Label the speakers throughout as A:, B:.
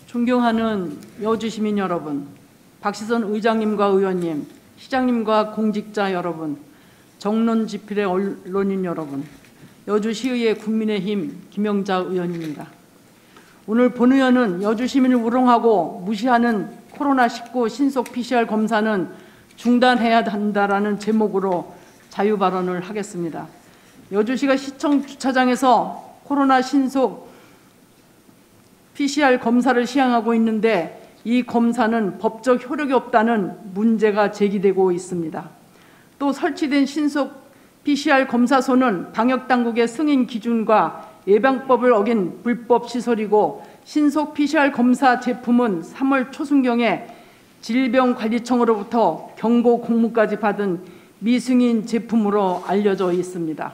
A: 존경하는 여주 시민 여러분, 박시선 의장님과 의원님, 시장님과 공직자 여러분, 정론지필의 언론인 여러분, 여주시의회 국민의힘 김영자 의원입니다. 오늘 본 의원은 여주 시민을 우롱하고 무시하는 코로나19 신속 PCR 검사는 중단해야 한다라는 제목으로 자유 발언을 하겠습니다. 여주시가 시청 주차장에서 코로나 신속 PCR 검사를 시행하고 있는데 이 검사는 법적 효력이 없다는 문제가 제기되고 있습니다. 또 설치된 신속 PCR 검사소는 방역당국의 승인 기준과 예방법을 어긴 불법 시설이고 신속 PCR 검사 제품은 3월 초순경에 질병관리청으로부터 경고 공문까지 받은 미승인 제품으로 알려져 있습니다.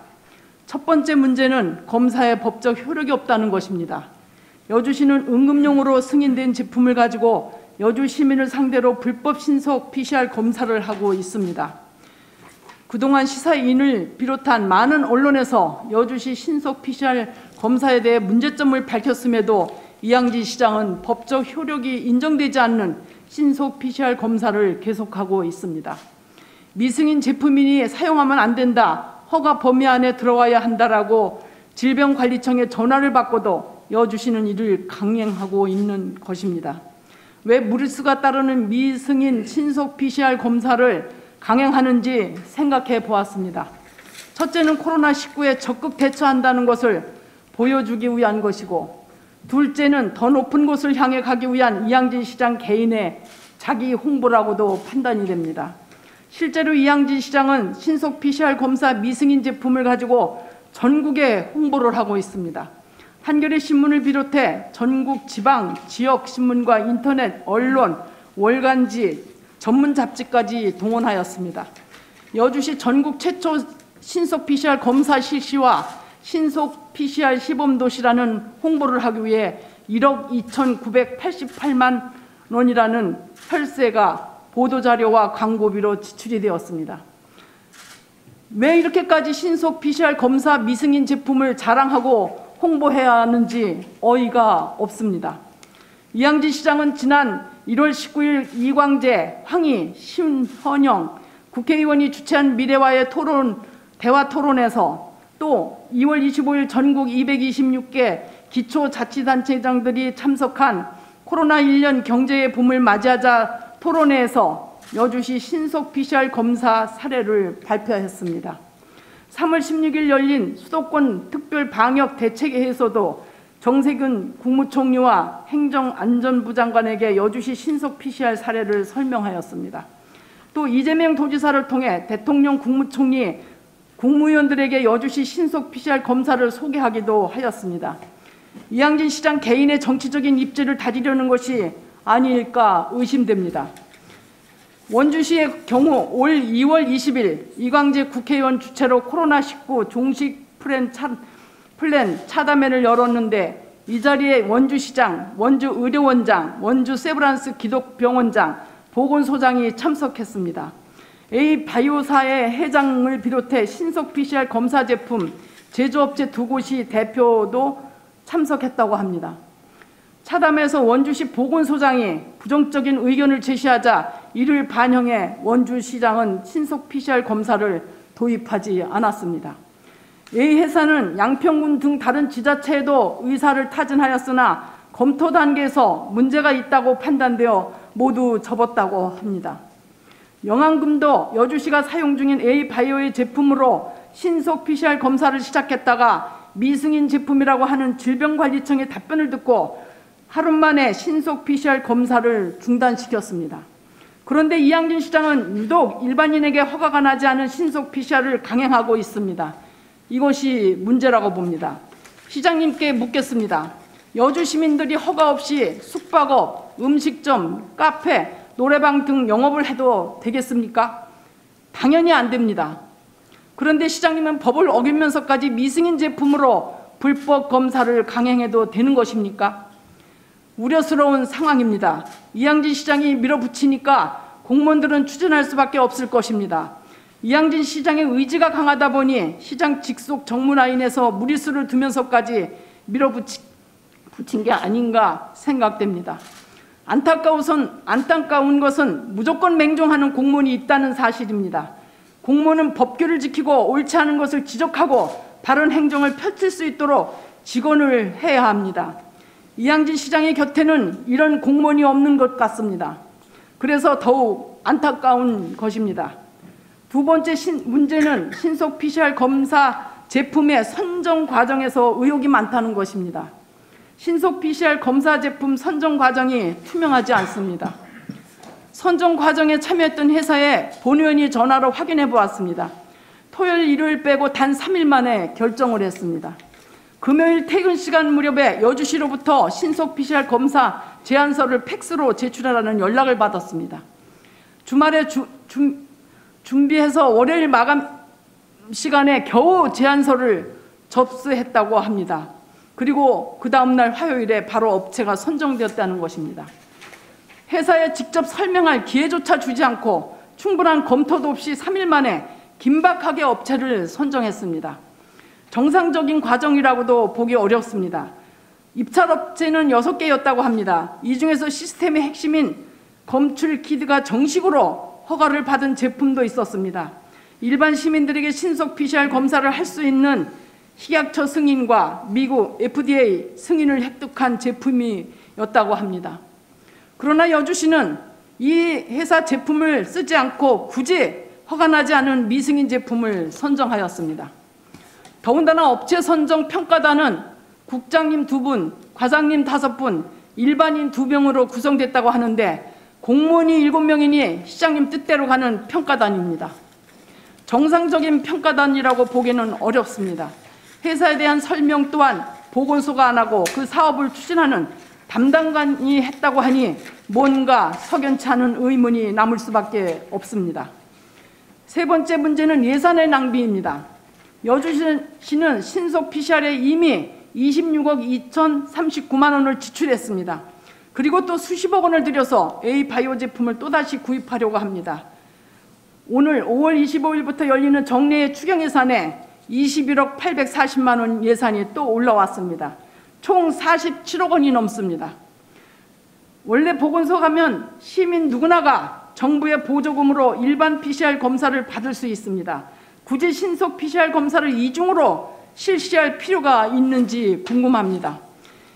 A: 첫 번째 문제는 검사의 법적 효력이 없다는 것입니다. 여주시는 응급용으로 승인된 제품을 가지고 여주 시민을 상대로 불법 신속 PCR 검사를 하고 있습니다. 그동안 시사인을 비롯한 많은 언론에서 여주시 신속 PCR 검사에 대해 문제점을 밝혔음에도 이양진 시장은 법적 효력이 인정되지 않는 신속 PCR 검사를 계속하고 있습니다. 미승인 제품이니 사용하면 안 된다, 허가 범위 안에 들어와야 한다라고 질병관리청에 전화를 받고도 여주시는 이를 강행하고 있는 것입니다. 왜 무리수가 따르는 미승인 신속 PCR 검사를 강행하는지 생각해 보았습니다. 첫째는 코로나19에 적극 대처한다는 것을 보여주기 위한 것이고, 둘째는 더 높은 곳을 향해 가기 위한 이양진 시장 개인의 자기 홍보라고도 판단이 됩니다. 실제로 이양진 시장은 신속 PCR 검사 미승인 제품을 가지고 전국에 홍보를 하고 있습니다. 한겨레 신문을 비롯해 전국 지방, 지역 신문과 인터넷, 언론, 월간지, 전문 잡지까지 동원하였습니다. 여주시 전국 최초 신속 PCR 검사 실시와 신속 PCR 시범도시라는 홍보를 하기 위해 1억 2,988만 원이라는 혈세가 보도자료와 광고비로 지출이 되었습니다. 왜 이렇게까지 신속 PCR 검사 미승인 제품을 자랑하고 홍보해야 하는지 어이가 없습니다. 이양진 시장은 지난 1월 19일 이광재, 황희, 신헌영 국회의원이 주최한 미래와의 대화 토론에서, 또 2월 25일 전국 226개 기초자치단체장들이 참석한 코로나 1년 경제의 봄을 맞이하자 토론회에서 여주시 신속 PCR 검사 사례를 발표했습니다. 3월 16일 열린 수도권 특별방역대책회에서도 정세균 국무총리와 행정안전부 장관에게 여주시 신속 PCR 사례를 설명하였습니다. 또 이재명 도지사를 통해 대통령, 국무총리, 국무위원들에게 여주시 신속 PCR 검사를 소개하기도 하였습니다. 이양진 시장 개인의 정치적인 입지를 다지려는 것이 아닐까 의심됩니다. 원주시의 경우 올 2월 20일 이광재 국회의원 주최로 코로나19 종식 플랜 차담회를 열었는데, 이 자리에 원주시장, 원주의료원장, 원주세브란스 기독병원장, 보건소장이 참석했습니다. A바이오사의 회장을 비롯해 신속 PCR 검사 제품 제조업체 2곳이 대표도 참석했다고 합니다. 차담에서 원주시 보건소장이 부정적인 의견을 제시하자 이를 반영해 원주시장은 신속 PCR 검사를 도입하지 않았습니다. A 회사는 양평군 등 다른 지자체에도 의사를 타진하였으나 검토 단계에서 문제가 있다고 판단되어 모두 접었다고 합니다. 영암금도 여주시가 사용 중인 A바이오의 제품으로 신속 PCR 검사를 시작했다가 미승인 제품이라고 하는 질병관리청의 답변을 듣고 하루 만에 신속 PCR 검사를 중단시켰습니다. 그런데 이양진 시장은 유독 일반인에게 허가가 나지 않은 신속 PCR을 강행하고 있습니다. 이것이 문제라고 봅니다. 시장님께 묻겠습니다. 여주 시민들이 허가 없이 숙박업, 음식점, 카페, 노래방 등 영업을 해도 되겠습니까? 당연히 안 됩니다. 그런데 시장님은 법을 어기면서까지 미승인 제품으로 불법 검사를 강행해도 되는 것입니까? 우려스러운 상황입니다. 이양진 시장이 밀어붙이니까 공무원들은 추진할 수밖에 없을 것입니다. 이양진 시장의 의지가 강하다 보니 시장 직속 정무라인에서 무리수를 두면서까지 밀어붙이 붙인 게 아닌가 생각됩니다. 안타까운 것은 무조건 맹종하는 공무원이 있다는 사실입니다. 공무원은 법규를 지키고 옳지 않은 것을 지적하고 바른 행정을 펼칠 수 있도록 직원을 해야 합니다. 이양진 시장의 곁에는 이런 공무원이 없는 것 같습니다. 그래서 더욱 안타까운 것입니다. 두 번째 문제는 신속 PCR 검사 제품의 선정 과정에서 의혹이 많다는 것입니다. 신속 PCR 검사 제품 선정 과정이 투명하지 않습니다. 선정 과정에 참여했던 회사에 본의원이 전화로 확인해 보았습니다. 토요일, 일요일 빼고 단 3일 만에 결정을 했습니다. 금요일 퇴근 시간 무렵에 여주시로부터 신속 PCR 검사 제안서를 팩스로 제출하라는 연락을 받았습니다. 주말에 준비해서 월요일 마감 시간에 겨우 제안서를 접수했다고 합니다. 그리고 그 다음날 화요일에 바로 업체가 선정되었다는 것입니다. 회사에 직접 설명할 기회조차 주지 않고 충분한 검토도 없이 3일 만에 긴박하게 업체를 선정했습니다. 정상적인 과정이라고도 보기 어렵습니다. 입찰업체는 6개였다고 합니다. 이 중에서 시스템의 핵심인 검출 키트가 정식으로 허가를 받은 제품도 있었습니다. 일반 시민들에게 신속 PCR 검사를 할 수 있는 식약처 승인과 미국 FDA 승인을 획득한 제품이었다고 합니다. 그러나 여주시는 이 회사 제품을 쓰지 않고 굳이 허가나지 않은 미승인 제품을 선정하였습니다. 더군다나 업체 선정 평가단은 국장님 2분, 과장님 5분, 일반인 2명으로 구성됐다고 하는데 공무원이 7명이니 시장님 뜻대로 가는 평가단입니다. 정상적인 평가단이라고 보기는 어렵습니다. 회사에 대한 설명 또한 보건소가 안 하고 그 사업을 추진하는 담당관이 했다고 하니 뭔가 석연치 않은 의문이 남을 수밖에 없습니다. 세 번째 문제는 예산의 낭비입니다. 여주시는 신속 PCR에 이미 26억 2,039만 원을 지출했습니다. 그리고 또 수십억 원을 들여서 A바이오 제품을 또다시 구입하려고 합니다. 오늘 5월 25일부터 열리는 정례의 추경 예산에 21억 840만 원 예산이 또 올라왔습니다. 총 47억 원이 넘습니다. 원래 보건소 가면 시민 누구나가 정부의 보조금으로 일반 PCR 검사를 받을 수 있습니다. 굳이 신속 PCR 검사를 이중으로 실시할 필요가 있는지 궁금합니다.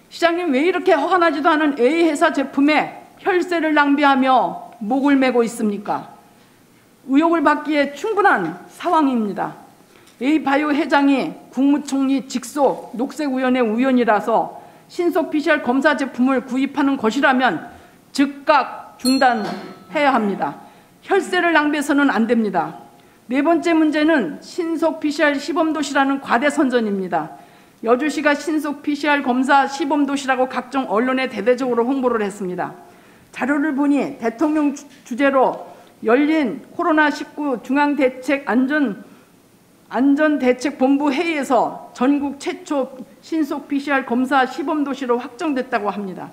A: 시장님, 왜 이렇게 허가나지도 않은 A회사 제품에 혈세를 낭비하며 목을 메고 있습니까? 의혹을 받기에 충분한 상황입니다. A바이오 회장이 국무총리 직속 녹색위원회 위원이라서 신속 PCR 검사 제품을 구입하는 것이라면 즉각 중단해야 합니다. 혈세를 낭비해서는 안 됩니다. 네 번째 문제는 신속 PCR 시범도시라는 과대 선전입니다. 여주시가 신속 PCR 검사 시범도시라고 각종 언론에 대대적으로 홍보를 했습니다. 자료를 보니 대통령 주재로 열린 코로나19 중앙안전대책본부 회의에서 전국 최초 신속 PCR 검사 시범도시로 확정됐다고 합니다.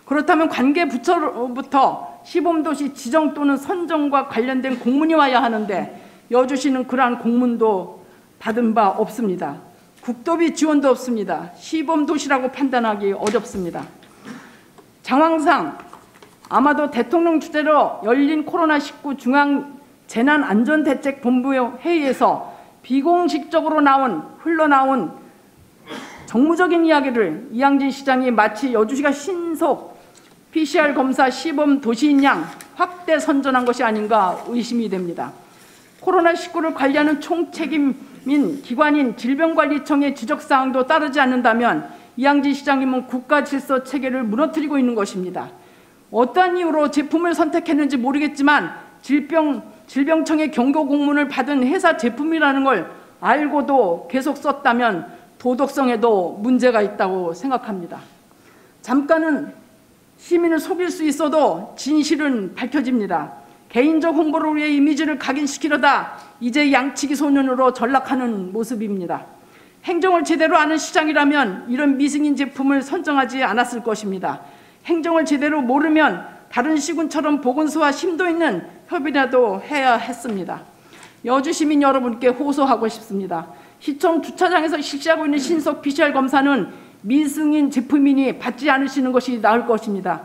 A: 그렇다면 관계 부처로부터 시범도시 지정 또는 선정과 관련된 공문이 와야 하는데 여주시는 그러한 공문도 받은 바 없습니다. 국도비 지원도 없습니다. 시범도시라고 판단하기 어렵습니다. 상황상 아마도 대통령 주재로 열린 코로나19 중앙재난안전대책본부 회의에서 비공식적으로 흘러나온 정무적인 이야기를 이양진 시장이 마치 여주시가 신속 PCR 검사 시범 도시인 양 확대 선전한 것이 아닌가 의심이 됩니다. 코로나19를 관리하는 총책임인 기관인 질병관리청의 지적사항도 따르지 않는다면 이양진 시장님은 국가질서 체계를 무너뜨리고 있는 것입니다. 어떠한 이유로 제품을 선택했는지 모르겠지만 질병청의 경고 공문을 받은 회사 제품이라는 걸 알고도 계속 썼다면 도덕성에도 문제가 있다고 생각합니다. 잠깐은 시민을 속일 수 있어도 진실은 밝혀집니다. 개인적 홍보를 위해 이미지를 각인시키려다 이제 양치기 소년으로 전락하는 모습입니다. 행정을 제대로 아는 시장이라면 이런 미승인 제품을 선정하지 않았을 것입니다. 행정을 제대로 모르면 다른 시군처럼 보건소와 심도 있는 협의라도 해야 했습니다. 여주 시민 여러분께 호소하고 싶습니다. 시청 주차장에서 실시하고 있는 신속 PCR 검사는 미승인 제품이니 받지 않으시는 것이 나을 것입니다.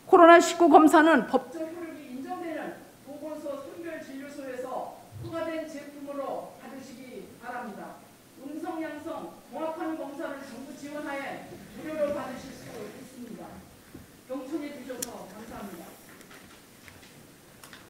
A: 코로나19 검사는 법적 효력이 인정되는 보건소 선별진료소에서 허가된 제품으로